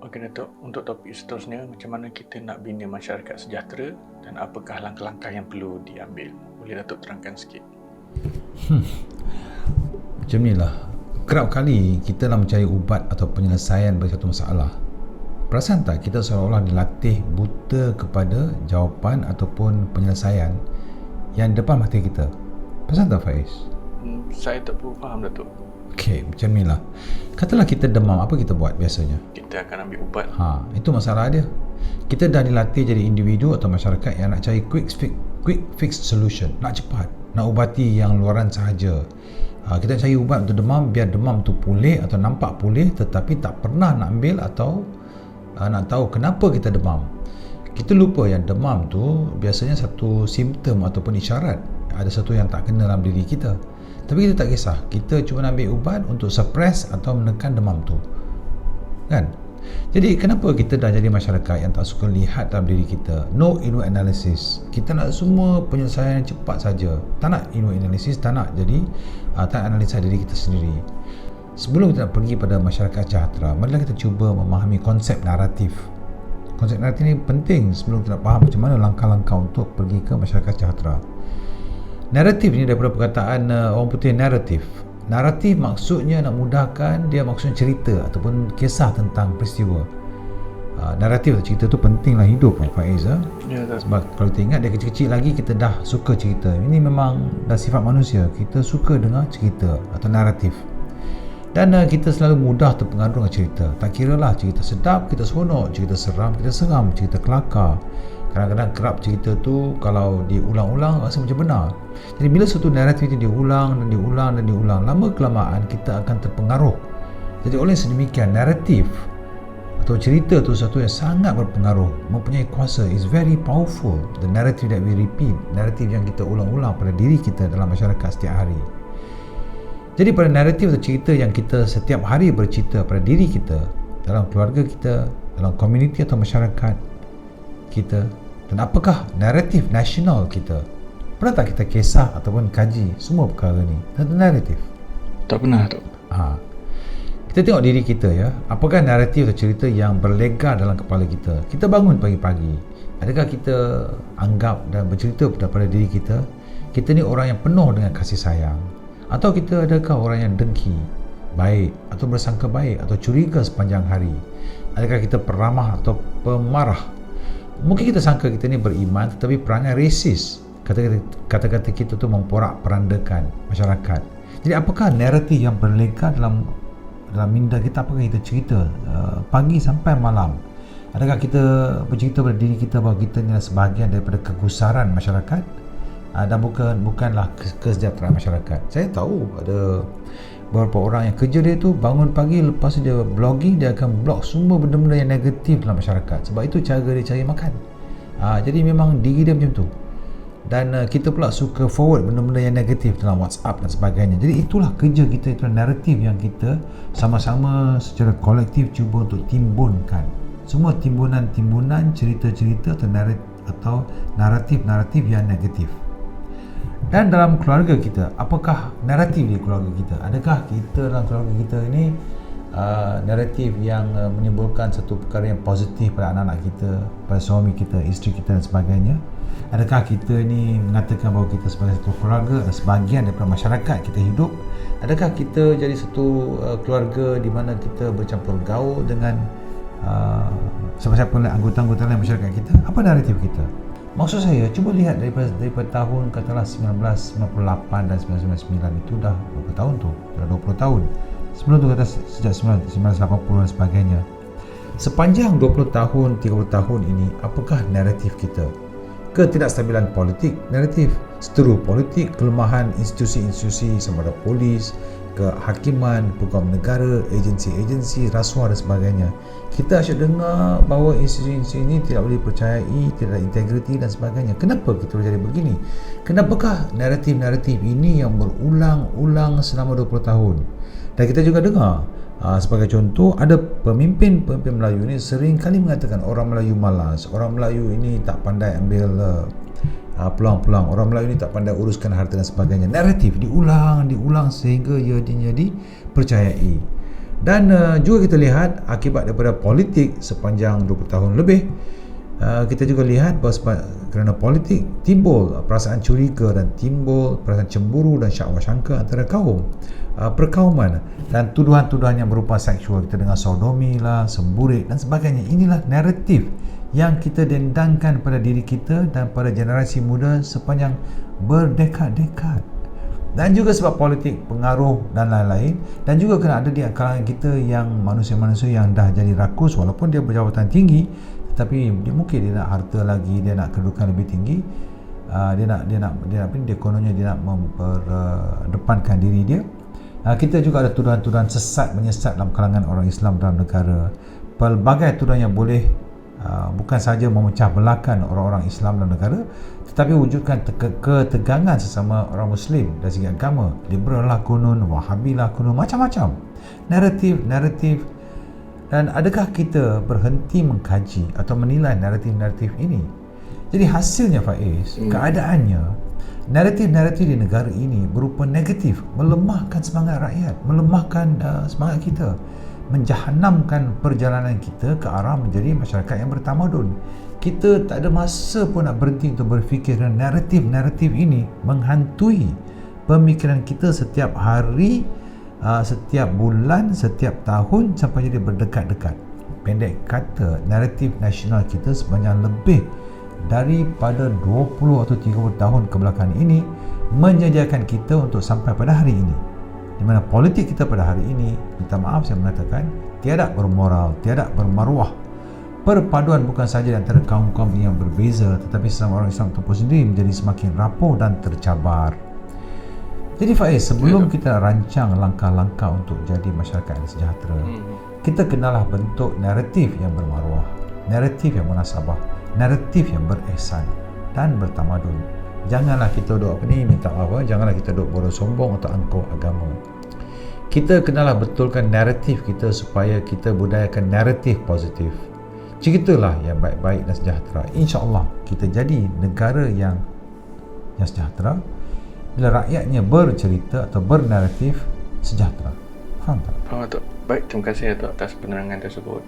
Okey Datuk, untuk topik seterusnya, macam mana kita nak bina masyarakat sejahtera dan apakah langkah-langkah yang perlu diambil? Boleh Datuk terangkan sikit? Macam ni lah, kerap kali kita nak mencari ubat atau penyelesaian bagi satu masalah. Perasan tak kita seolah-olah dilatih buta kepada jawapan ataupun penyelesaian yang depan mata kita? Perasan tak Faiz? Saya tak perlu faham Datuk. Okey, macam ni lah. Katalah kita demam, apa kita buat biasanya? Kita akan ambil ubat. Itu masalah dia. Kita dah dilatih jadi individu atau masyarakat yang nak cari quick fix solution, nak cepat, nak ubati yang luaran sahaja. Kita cari ubat untuk demam biar demam tu pulih atau nampak pulih, tetapi tak pernah nak ambil atau nak tahu kenapa kita demam. Kita lupa yang demam tu biasanya satu simptom ataupun isyarat ada sesuatu yang tak kena dalam diri kita. Tapi kita tak kisah, kita cuma nak ambil ubat untuk suppress atau menekan demam tu, kan? Jadi kenapa kita dah jadi masyarakat yang tak suka lihat dalam diri kita? No inward analysis. Kita nak semua penyelesaian cepat saja. Tak nak inward analysis, tak nak jadi tak analisa diri kita sendiri. Sebelum kita nak pergi pada masyarakat sejahtera, marilah kita cuba memahami konsep naratif. Konsep naratif ni penting sebelum kita nak faham macam mana langkah-langkah untuk pergi ke masyarakat sejahtera. Naratif ni daripada perkataan orang putih naratif. Naratif maksudnya nak mudahkan, dia maksudnya cerita ataupun kisah tentang peristiwa. Naratif atau cerita tu pentinglah hidup Faiz. Ya, sebab kalau kita ingat dari kecil-kecil lagi kita dah suka cerita. Ini memang dah sifat manusia, kita suka dengar cerita atau naratif. Dan kita selalu mudah terpengaruh dengan cerita. Tak kira lah cerita sedap, kita seronok, cerita seram, kita seram, cerita kelakar. Kadang-kadang kerap cerita tu kalau diulang-ulang rasa macam benar. Jadi bila satu naratif itu diulang dan diulang dan diulang, lama kelamaan kita akan terpengaruh. Jadi oleh sedemikian, naratif atau cerita tu satu yang sangat berpengaruh, mempunyai kuasa, is very powerful. The narrative that we repeat, naratif yang kita ulang-ulang pada diri kita dalam masyarakat setiap hari. Jadi pada naratif atau cerita yang kita setiap hari bercerita pada diri kita, dalam keluarga kita, dalam komuniti atau masyarakat kita, dan apakah naratif nasional kita? Pernah tak kita kisah ataupun kaji semua perkara ni tentang naratif? Tak pernah tu. Kita tengok diri kita ya, apakah naratif atau cerita yang berlegar dalam kepala kita? Kita bangun pagi-pagi, adakah kita anggap dan bercerita daripada diri kita, kita ni orang yang penuh dengan kasih sayang? Atau kita adakah orang yang dengki, baik atau bersangka baik atau curiga sepanjang hari? Adakah kita peramah atau pemarah? Mungkin kita sangka kita ni beriman tetapi perangai resis. Kata-kata kita tu memporak-perandakan masyarakat. Jadi apakah naratif yang berlegar dalam minda kita? Apakah kita cerita pagi sampai malam? Adakah kita bercerita pada diri kita bahawa kita ni adalah sebahagian daripada kegusaran masyarakat dan bukanlah kesejahteraan masyarakat? Saya tahu ada beberapa orang yang kerja dia tu bangun pagi, lepas tu dia blogging, dia akan blog semua benda-benda yang negatif dalam masyarakat. Sebab itu cara dia cari makan. Jadi memang diri dia macam tu. Dan kita pula suka forward benda-benda yang negatif dalam WhatsApp dan sebagainya. Jadi itulah kerja kita, itulah naratif yang kita sama-sama secara kolektif cuba untuk timbunkan. Semua timbunan cerita-cerita atau naratif-naratif yang negatif. Dan dalam keluarga kita, apakah naratif di keluarga kita? Adakah kita dalam keluarga kita ini naratif yang menimbulkan satu perkara yang positif pada anak-anak kita, pada suami kita, isteri kita dan sebagainya? Adakah kita ni mengatakan bahawa kita sebagai satu keluarga dan sebahagian daripada masyarakat kita hidup? Adakah kita jadi satu keluarga di mana kita bercampur gaul dengan siapa-siapa anggota-anggota lain masyarakat kita? Apa naratif kita? Maksud saya, cuba lihat daripada tahun katalah 1998 dan 1999 itu dah berapa tahun tu? Dah 20 tahun. Sebelum tu kata sejak 1980 dan sebagainya. Sepanjang 20 tahun, 30 tahun ini, apakah naratif kita? Ketidakstabilan politik, naratif. Seteru politik, kelemahan institusi-institusi sama ada polis, kehakiman, peguam negara, agensi-agensi, rasuah dan sebagainya. Kita asyik dengar bahawa institusi-institusi ini tidak boleh dipercayai, tidak ada integriti dan sebagainya. Kenapa kita boleh jadi begini? Kenapakah naratif-naratif ini yang berulang-ulang selama 20 tahun? Dan kita juga dengar, sebagai contoh, ada pemimpin-pemimpin Melayu ini sering kali mengatakan orang Melayu malas, orang Melayu ini tak pandai ambil peluang-peluang, orang Melayu ini tak pandai uruskan harta dan sebagainya. Naratif diulang sehingga ia dipercayai. Dan juga kita lihat akibat daripada politik sepanjang 20 tahun lebih, kita juga lihat bahawa kerana politik timbul perasaan curiga dan timbul perasaan cemburu dan syahwat syangka antara perkauman, dan tuduhan-tuduhan yang berupa seksual. Kita dengar sodomi lah, semburit dan sebagainya. Inilah naratif yang kita dendangkan pada diri kita dan pada generasi muda sepanjang berdekad-dekad. Dan juga sebab politik, pengaruh dan lain-lain, dan juga kena ada di kalangan kita yang manusia-manusia yang dah jadi rakus walaupun dia berjawatan tinggi, tetapi dia mungkin dia nak harta lagi, dia nak kedudukan lebih tinggi, dia kononnya dia nak memperdepankan diri dia. Kita juga ada tuduhan-tuduhan sesat menyesat dalam kalangan orang Islam dalam negara. Pelbagai tuduhan yang boleh bukan sahaja memecah belahkan orang-orang Islam dalam negara, tetapi wujudkan ketegangan sesama orang Muslim dari segi agama. Liberal lah konon, Wahabi lah konon, macam-macam naratif. Dan adakah kita berhenti mengkaji atau menilai naratif-naratif ini? Jadi hasilnya, Faiz, keadaannya naratif-naratif di negara ini berupa negatif, melemahkan semangat rakyat, melemahkan semangat kita, menjahanamkan perjalanan kita ke arah menjadi masyarakat yang bertamadun. Kita tak ada masa pun nak berhenti untuk berfikir, kerana naratif-naratif ini menghantui pemikiran kita setiap hari, setiap bulan, setiap tahun sampai jadi berdekat-dekat. Pendek kata, naratif nasional kita sepanjang lebih daripada 20 atau 30 tahun kebelakangan ini menyediakan kita untuk sampai pada hari ini, di mana politik kita pada hari ini, minta maaf saya mengatakan, tiada bermoral, tiada bermaruah. Perpaduan bukan sahaja di antara kaum-kaum yang berbeza, tetapi sesama orang Islam itu sendiri menjadi semakin rapuh dan tercabar. Jadi Faiz, sebelum kita rancang langkah-langkah untuk jadi masyarakat yang sejahtera, kita kenalah bentuk naratif yang bermaruah, naratif yang munasabah, naratif yang berihsan dan bertamadun. Janganlah kita minta maaf, janganlah kita bodoh sombong atau angkuh agama. Kita kenalah betulkan naratif kita supaya kita budayakan naratif positif. Ceritalah yang baik-baik dan sejahtera. InsyaAllah kita jadi negara yang sejahtera bila rakyatnya bercerita atau bernaratif sejahtera. Faham tak? Faham, Datuk. Baik, terima kasih Datuk atas penerangan tersebut.